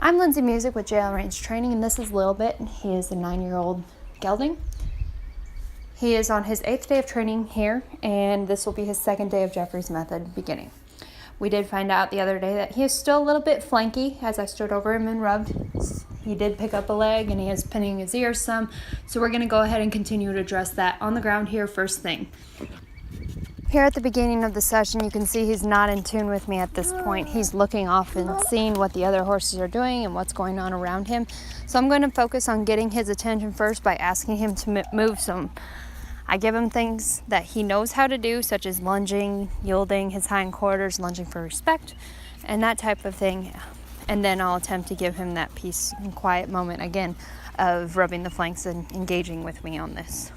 I'm Lindsay Music with JL Range Training, and this is Lil Bit. He is a 9-year-old gelding. He is on his 8th day of training here, and this will be his 2nd day of Jeffrey's method beginning. We did find out the other day that he is still a little bit flanky as I stood over him and rubbed. He did pick up a leg and he is pinning his ears some, so we're going to go ahead and continue to address that on the ground here first thing. Here at the beginning of the session, you can see he's not in tune with me at this point. He's looking off and seeing what the other horses are doing and what's going on around him. So I'm going to focus on getting his attention first by asking him to move some. I give him things that he knows how to do, such as lunging, yielding his hindquarters, lunging for respect, and that type of thing. And then I'll attempt to give him that peace and quiet moment again of rubbing the flanks and engaging with me on this.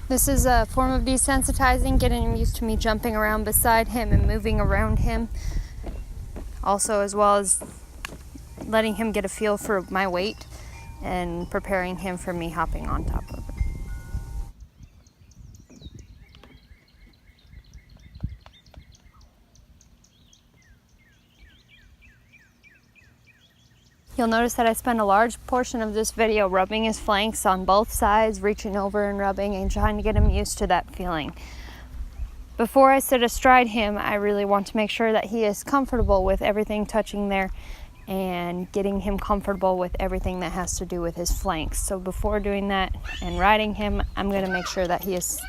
This is a form of desensitizing, getting him used to me jumping around beside him and moving around him. Also, as well as letting him get a feel for my weight and preparing him for me hopping on top of it. You'll notice that I spend a large portion of this video rubbing his flanks on both sides, reaching over and rubbing and trying to get him used to that feeling. Before I sit astride him, I really want to make sure that he is comfortable with everything touching there and getting him comfortable with everything that has to do with his flanks. So before doing that and riding him, I'm going to make sure that he is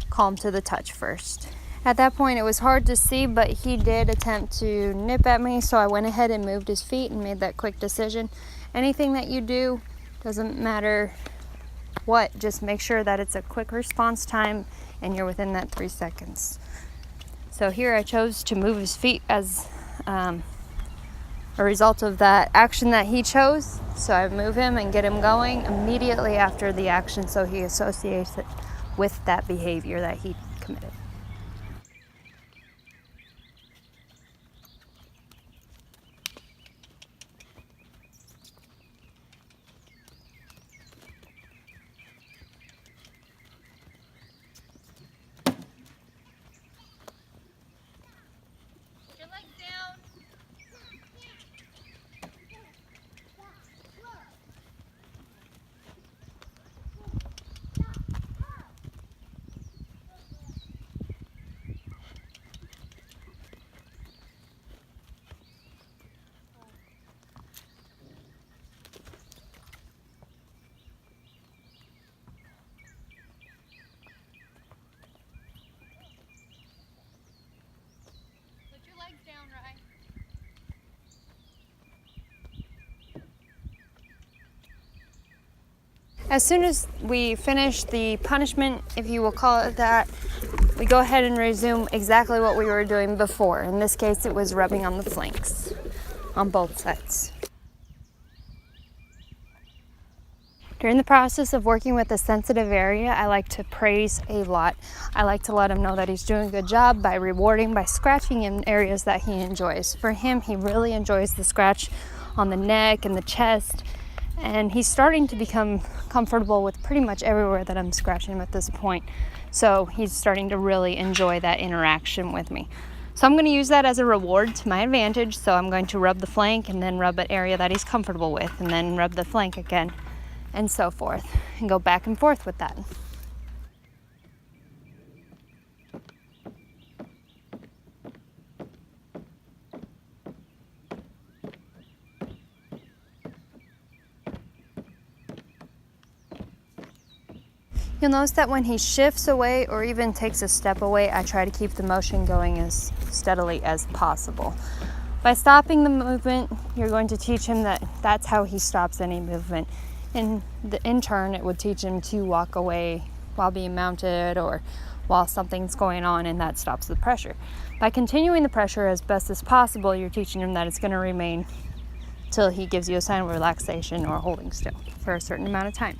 calm to the touch first. At that point, it was hard to see, but he did attempt to nip at me, so I went ahead and moved his feet and made that quick decision. Anything that you do, doesn't matter what, just make sure that it's a quick response time and you're within that 3 seconds. So here I chose to move his feet as a result of that action that he chose. So I move him and get him going immediately after the action, so he associates it with that behavior that he committed. As soon as we finish the punishment, if you will call it that, we go ahead and resume exactly what we were doing before. In this case, it was rubbing on the flanks on both sides. During the process of working with a sensitive area, I like to praise a lot. I like to let him know that he's doing a good job by rewarding, by scratching in areas that he enjoys. For him, he really enjoys the scratch on the neck and the chest, and he's starting to become comfortable with pretty much everywhere that I'm scratching him at this point. So he's starting to really enjoy that interaction with me. So I'm going to use that as a reward to my advantage. So I'm going to rub the flank and then rub an area that he's comfortable with, and then rub the flank again, and so forth, and go back and forth with that. You'll notice that when he shifts away or even takes a step away, I try to keep the motion going as steadily as possible. By stopping the movement, you're going to teach him that that's how he stops any movement. In turn, it would teach him to walk away while being mounted or while something's going on, and that stops the pressure. By continuing the pressure as best as possible, you're teaching him that it's going to remain till he gives you a sign of relaxation or holding still for a certain amount of time.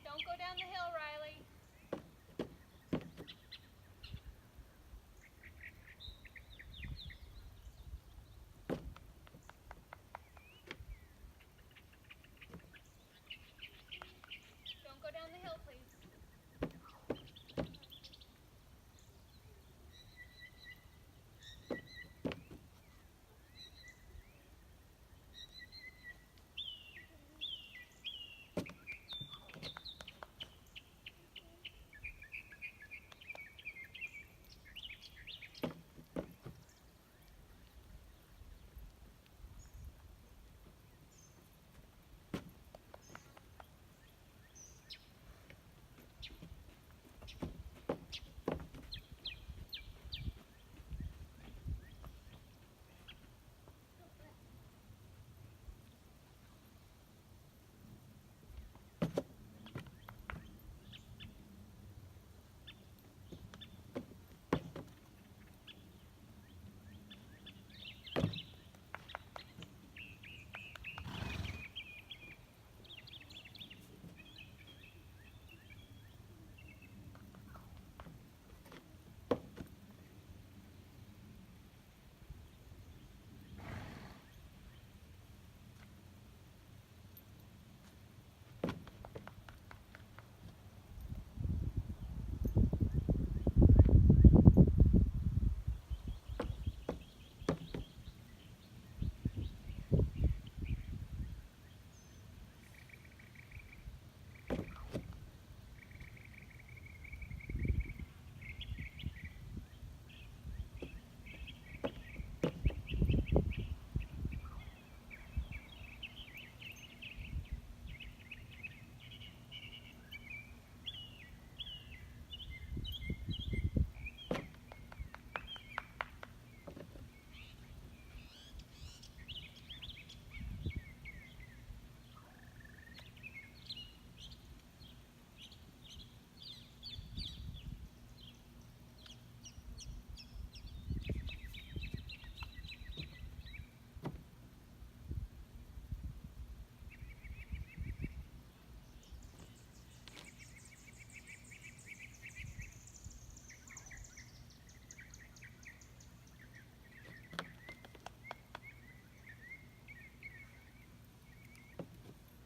Don't go down the hill, Riley. Don't go down the hill, please.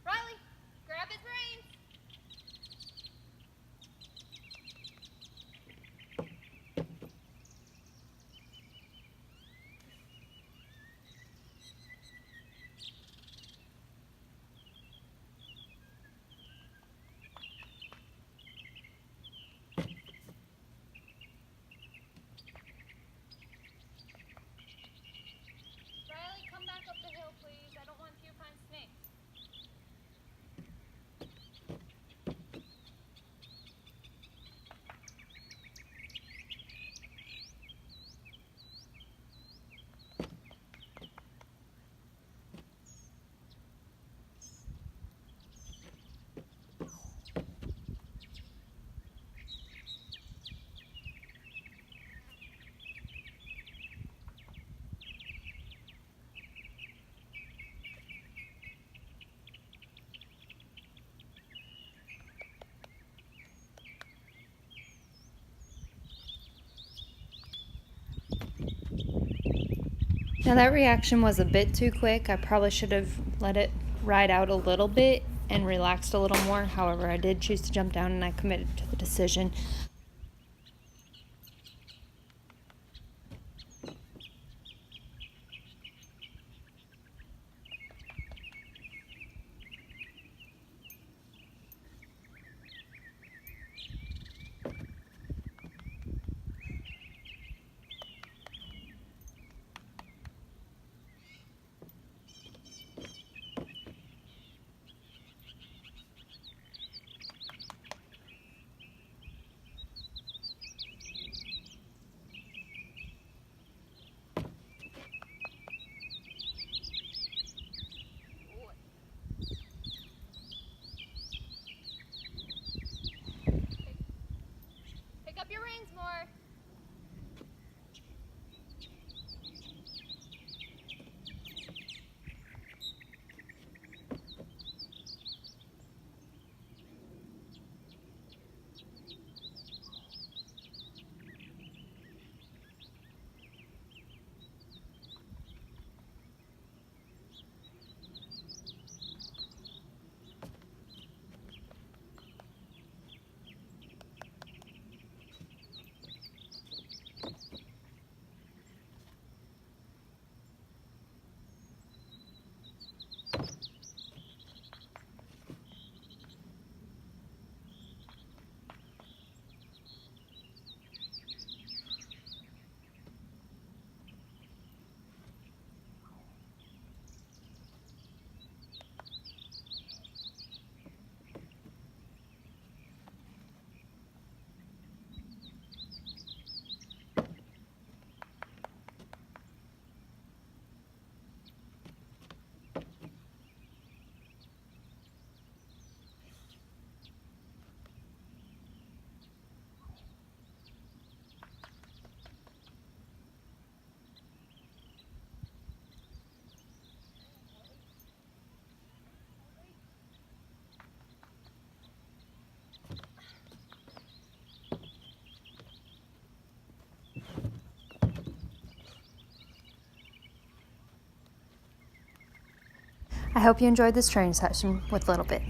Riley, grab his reins. Riley, come back up the hill, please. I don't want you to find snakes. Now that reaction was a bit too quick. I probably should have let it ride out a little bit and relaxed a little more. However, I did choose to jump down and I committed to the decision. I hope you enjoyed this training session with Lil Bit.